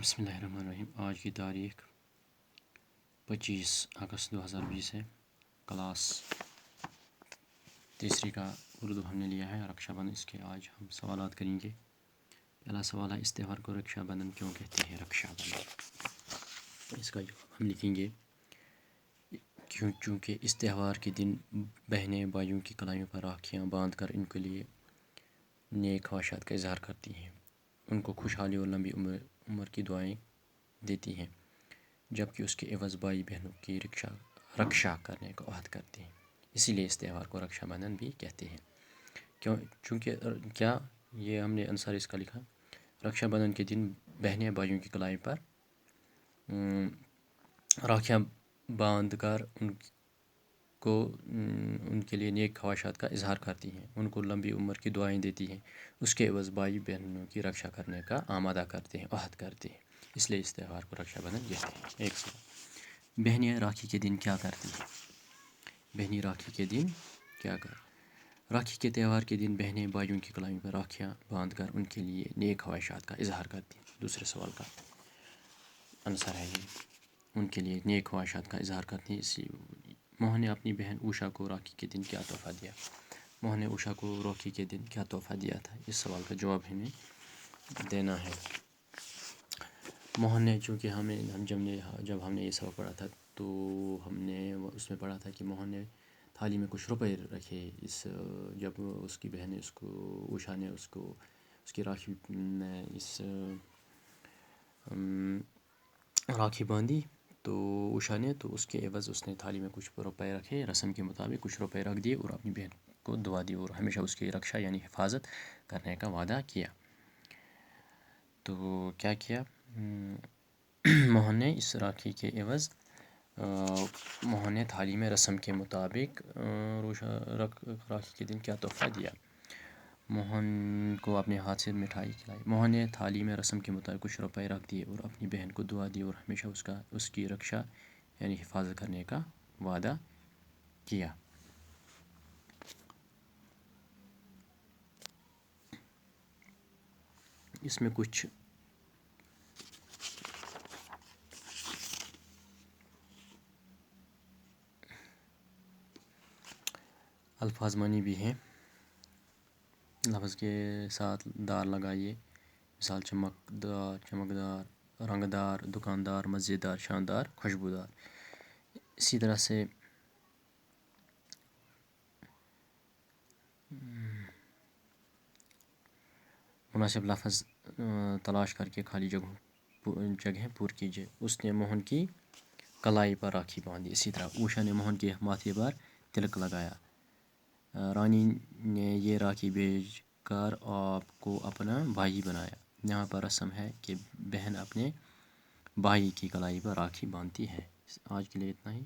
بسم اللہ الرحمن الرحیم۔ آج کی تاریخ 25 اگست 2020 ہے۔ کلاس تیسری کا اردو ہم نے لیا ہے رکشا بندھن۔ اس کے آج ہم سوالات کریں گے۔ پہلا سوال ہے، اس تہوار کو رکشا بندھن کیوں کہتے ہیں؟ رکشا بندھن اس کا جواب ہم لکھیں گے چونکہ اس تہوار کے دن بہنیں بھائیوں کی کلائیوں پر راکھیاں باندھ کر ان کے لیے نیک خواہشات کا اظہار کرتی ہیں، ان کو خوشحالی اور لمبی عمر کی دعائیں دیتی ہیں، جبکہ اس کے عوض بھائی بہنوں کی رکشا کرنے کا عہد کرتے ہیں۔ اسی لیے اس تہوار کو رکشا بندھن بھی کہتے ہیں۔ چونکہ کیا یہ ہم نے آنسر اس کا لکھا، رکشا بندھن کے دن بہنیں بھائیوں کی کلائی پر راکھیاں باندھ کر ان کے لیے نیک خواہشات کا اظہار کرتی ہیں، ان کو لمبی عمر کی دعائیں دیتی ہیں، اس کے عوض بھائی بہنوں کی رکشا کرنے کا آمادہ کرتے ہیں، عہد کرتے ہیں۔ اس لیے اس تہوار کو رکشا بندھن کہتے ہیں۔ ایک سوال، بہنیں راکھی کے دن کیا کرتی ہیں؟ بہنیں راکھی کے دن کیا راکھی کے تہوار کے دن بہنیں بھائیوں کی کلائیوں پر راکھیاں باندھ کر ان کے لیے نیک خواہشات کا اظہار کرتی ہیں۔ دوسرے سوال کا آنسر ہے یہ، ان کے لیے نیک خواہشات کا اظہار کرتی ہیں۔ موہن نے اپنی بہن اوشا کو راکھی کے دن کیا تحفہ دیا؟ موہن نے اوشا کو راکھی کے دن کیا تحفہ دیا تھا؟ اس سوال کا جواب ہمیں دینا ہے۔ موہن نے، چونکہ جب ہم نے یہ سبق پڑھا تھا تو ہم نے اس میں پڑھا تھا کہ موہن نے تھالی میں کچھ روپے رکھے، جب اس کی بہن نے اوشا نے اس کی راکھی میں راکھی باندھی تو اوشا نے، تو اس کے عوض اس نے تھالی میں کچھ روپے رکھے، رسم کے مطابق کچھ روپے رکھ دیے اور اپنی بہن کو دعا دی اور ہمیشہ اس کی رکشا یعنی حفاظت کرنے کا وعدہ کیا۔ تو کیا کیا موہن نے؟ اس راکھی کے عوض موہن نے تھالی میں رسم کے مطابق راکھی کے دن کیا تحفہ دیا؟ موہن کو اپنے ہاتھ سے مٹھائی کھلائی۔ موہن نے تھالی میں رسم کے مطابق کچھ روپے رکھ دیے اور اپنی بہن کو دعا دی اور ہمیشہ اس کی رکشا یعنی حفاظت کرنے کا وعدہ کیا۔ اس میں کچھ الفاظ معنی بھی ہیں، لفظ کے ساتھ دار لگائیے۔ مثال چمکدار، رنگدار، دکاندار، مزیدار، شاندار، خوشبودار۔ اسی طرح سے مناسب لفظ تلاش کر کے خالی جگہیں پر کیجیے۔ اس نے موہن کی کلائی پر راکھی باندھی۔ اسی طرح اوشا نے موہن کے ماتھے پر تلک لگایا۔ رانی نے یہ راکھی بھیج کر آپ کو اپنا بھائی بنایا۔ یہاں پر رسم ہے کہ بہن اپنے بھائی کی کلائی پر راکھی باندھتی ہے۔ آج کے لیے اتنا ہی۔